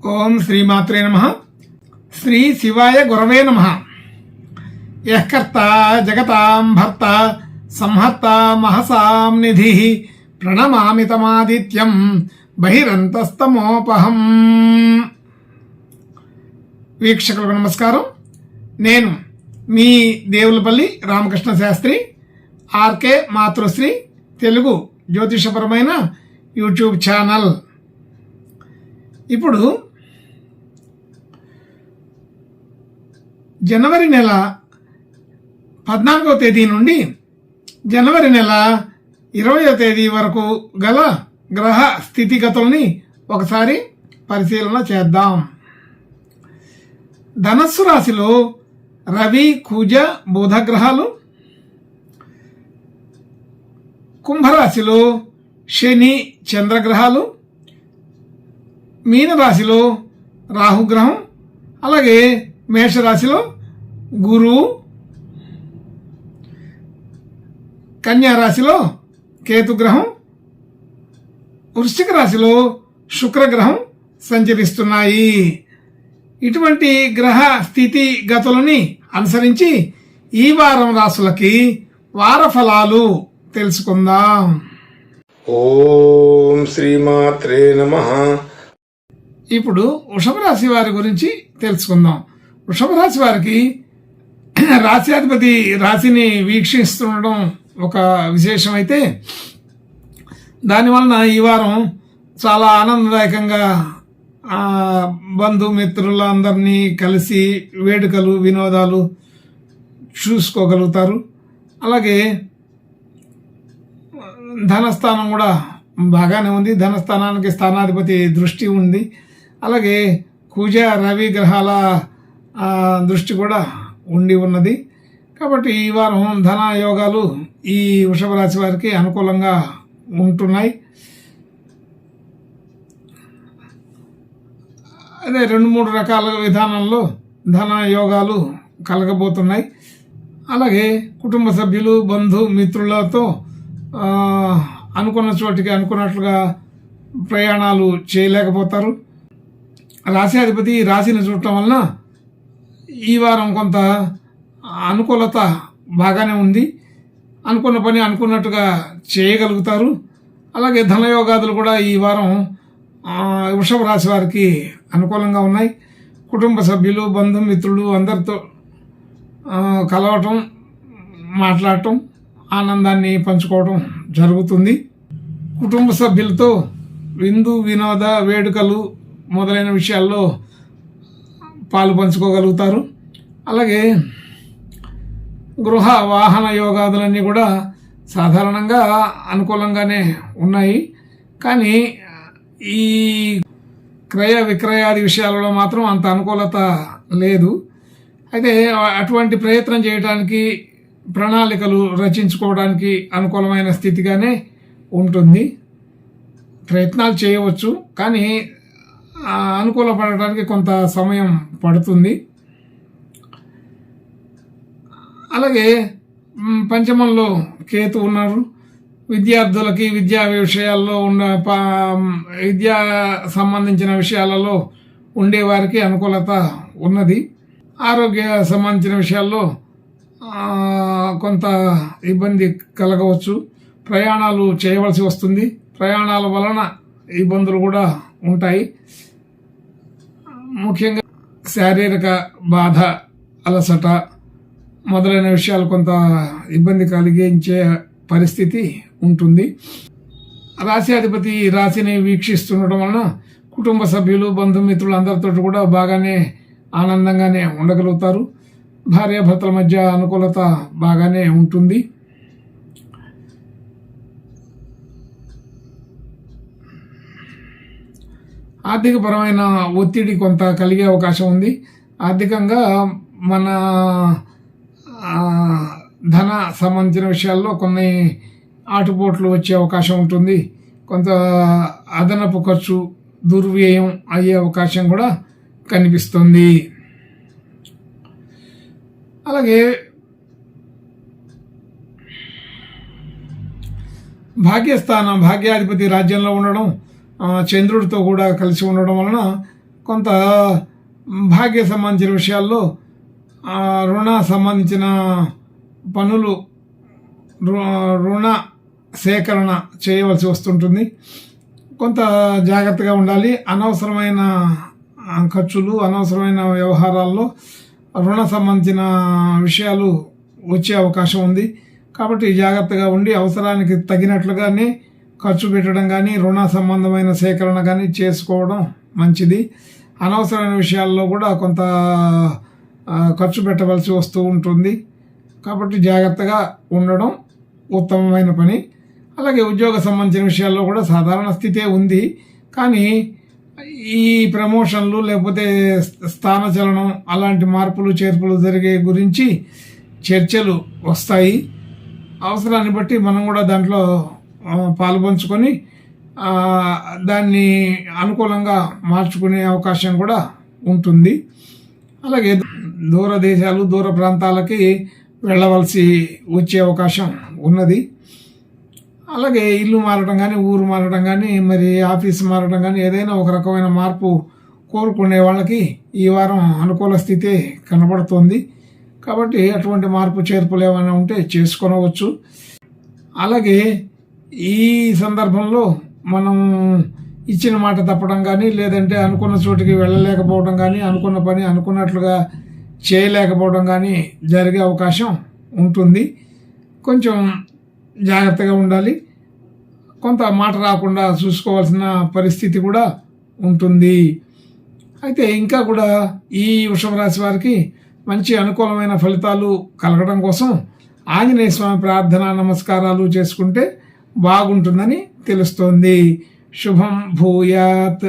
ఓం శ్రీమాత్రే నమః. శ్రీ శివాయ గురవే నమః. యః కర్తా జగతాం భర్త సంహర్త మహసాం నిధి ప్రణమామి తమాదిత్యం బహిరంతస్తమోపహం. వీక్షకులకు నమస్కారం. నేను మీ దేవులపల్లి రామకృష్ణ శాస్త్రి, ఆర్కే మాతృశ్రీ తెలుగు జ్యోతిషపరమైన యూట్యూబ్ ఛానల్. ఇప్పుడు జనవరి నెల 14వ తేదీ నుండి జనవరి నెల 20వ తేదీ వరకు గల గ్రహ స్థితిగతుల్ని ఒకసారి పరిశీలన చేద్దాం. ధనస్సు రాశిలో రవి, కుజ, బుధ గ్రహాలు, కుంభరాశిలో శని, చంద్రగ్రహాలు, మీనరాశిలో రాహుగ్రహం, అలాగే మేషరాశిలో గురువు, కన్యా రాశిలో కేతుగ్రహం, వృశ్చిక రాశిలో శుక్రగ్రహం సంచరిస్తున్నాయి. ఇటువంటి గ్రహ స్థితి గతులని అనుసరించి ఈ వారం రాశులకి వార ఫలాలు తెలుసుకుందాం. ఓం శ్రీమాత్రే నమః. ఇప్పుడు వృషభ రాశి వారి గురించి తెలుసుకుందాం. వృషభ రాశి వారికి రాశ్యాధిపతి రాశిని వీక్షిస్తుండడం ఒక విశేషం అయితే, దానివలన ఈ వారం చాలా ఆనందదాయకంగా బంధుమిత్రులందరినీ కలిసి వేడుకలు, వినోదాలు చూసుకోగలుగుతారు. అలాగే ధనస్థానం కూడా బాగానే ఉంది. ధనస్థానానికి స్థానాధిపతి దృష్టి ఉంది. అలాగే కుజ, రవి గ్రహాల దృష్టి కూడా ఉండి ఉన్నది. కాబట్టి ఈ వారం ధన యోగాలు ఈ వృషభ రాశి వారికి అనుకూలంగా ఉంటున్నాయి. అదే 2-3 రకాల విధానంలో ధన యోగాలు కలగబోతున్నాయి. అలాగే కుటుంబ సభ్యులు, బంధు మిత్రులతో అనుకున్న చోటికి అనుకున్నట్లుగా ప్రయాణాలు చేయలేకపోతారు. రాశ్యాధిపతి రాశిని చూడటం వలన ఈ వారం కొంత అనుకూలత బాగానే ఉంది. అనుకున్న పని అనుకున్నట్టుగా చేయగలుగుతారు. అలాగే ధనయోగాదులు కూడా ఈ వారం వృషభ రాశి వారికి అనుకూలంగా ఉన్నాయి. కుటుంబ సభ్యులు, బంధుమిత్రులు అందరితో కలవటం, మాట్లాడటం, ఆనందాన్ని పంచుకోవటం జరుగుతుంది. కుటుంబ సభ్యులతో విందు, వినోద, వేడుకలు మొదలైన విషయాల్లో పాలు పంచుకోగలుగుతారు. అలాగే గృహ వాహన యోగాదులన్నీ కూడా సాధారణంగా అనుకూలంగానే ఉన్నాయి. కానీ ఈ క్రయ విక్రయాది విషయాలలో మాత్రం అంత అనుకూలత లేదు. అయితే అటువంటి ప్రయత్నం చేయడానికి, ప్రణాళికలు రచించుకోవడానికి అనుకూలమైన స్థితిగానే ఉంటుంది. ప్రయత్నాలు చేయవచ్చు, కానీ అనుకూలపడటానికి కొంత సమయం పడుతుంది. అలాగే పంచమంలో కేతు ఉన్నారు. విద్యార్థులకి విద్యా విషయాల్లో విద్యా సంబంధించిన విషయాలలో ఉండేవారికి అనుకూలత ఉన్నది. ఆరోగ్య సంబంధించిన విషయాల్లో కొంత ఇబ్బంది కలగవచ్చు. ప్రయాణాలు చేయవలసి వస్తుంది. ప్రయాణాల వలన ఇబ్బందులు కూడా ఉంటాయి. ముఖ్యంగా శారీరక బాధ, అలసట మొదలైన విషయాలు కొంత ఇబ్బంది కలిగించే పరిస్థితి ఉంటుంది. రాశ్యాధిపతి రాశిని వీక్షిస్తుండటం వలన కుటుంబ సభ్యులు, బంధుమిత్రులు అందరితో కూడా బాగానే ఆనందంగానే ఉండగలుగుతారు. భార్యాభర్తల మధ్య అనుకూలత బాగానే ఉంటుంది. ఆర్థికపరమైన ఒత్తిడి కొంత కలిగే అవకాశం ఉంది. ఆర్థికంగా మన ధన సంబంధించిన విషయాల్లో కొన్ని ఆటుపోట్లు వచ్చే అవకాశం ఉంటుంది. కొంత అదనపు ఖర్చు, దుర్వ్యయం అయ్యే అవకాశం కూడా కనిపిస్తుంది. అలాగే భాగ్యాధిపతి రాజ్యంలో ఉండడం, చంద్రుడితో కూడా కలిసి ఉండడం వలన కొంత భాగ్య సంబంధించిన విషయాల్లో రుణ సంబంధించిన పనులు రుణ సేకరణ చేయవలసి వస్తుంటుంది. కొంత జాగ్రత్తగా ఉండాలి. అనవసరమైన ఖర్చులు, అనవసరమైన వ్యవహారాల్లో రుణ సంబంధించిన విషయాలు వచ్చే అవకాశం ఉంది. కాబట్టి జాగ్రత్తగా ఉండి అవసరానికి తగినట్లుగానే ఖర్చు పెట్టడం కానీ, రుణ సంబంధమైన సేకరణ కానీ చేసుకోవడం మంచిది. అనవసరమైన విషయాల్లో కూడా కొంత ఖర్చు పెట్టవలసి వస్తూ ఉంటుంది. కాబట్టి జాగ్రత్తగా ఉండడం ఉత్తమమైన పని. అలాగే ఉద్యోగ సంబంధించిన విషయాల్లో కూడా సాధారణ స్థితే ఉంది. కానీ ఈ ప్రమోషన్లు లేకపోతే స్థానచలనం అలాంటి మార్పులు చేర్పులు జరిగే గురించి చర్చలు వస్తాయి. అవసరాన్ని బట్టి మనం కూడా దాంట్లో పాల్పంచుకొని దాన్ని అనుకూలంగా మార్చుకునే అవకాశం కూడా ఉంటుంది. అలాగే దూర దేశాలు, దూర ప్రాంతాలకి వెళ్ళవలసి వచ్చే అవకాశం ఉన్నది. అలాగే ఇల్లు మారడం కానీ, ఊరు మారడం కానీ, మరి ఆఫీసు మారడం కానీ, ఏదైనా ఒక రకమైన మార్పు కోరుకునే వాళ్ళకి ఈ వారం అనుకూల స్థితే కనబడుతోంది. కాబట్టి అటువంటి మార్పు చేర్పులు ఏమైనా ఉంటే చేసుకొనవచ్చు. అలాగే ఈ సందర్భంలో మనం ఇచ్చిన మాట తప్పడం కానీ, లేదంటే అనుకున్న చోటికి వెళ్ళలేకపోవడం కానీ, అనుకున్న పని అనుకున్నట్లుగా చేయలేకపోవడం కానీ జరిగే అవకాశం ఉంటుంది. కొంచెం జాగ్రత్తగా ఉండాలి. కొంత మాట రాకుండా చూసుకోవాల్సిన పరిస్థితి కూడా ఉంటుంది. అయితే ఇంకా కూడా ఈ వృషభ రాశి వారికి మంచి అనుకూలమైన ఫలితాలు కలగడం కోసం ఆంజనేయ స్వామి ప్రార్థన, నమస్కారాలు చేసుకుంటే బాగుంటుందని తెలుస్తోంది. శుభం భూయాత్.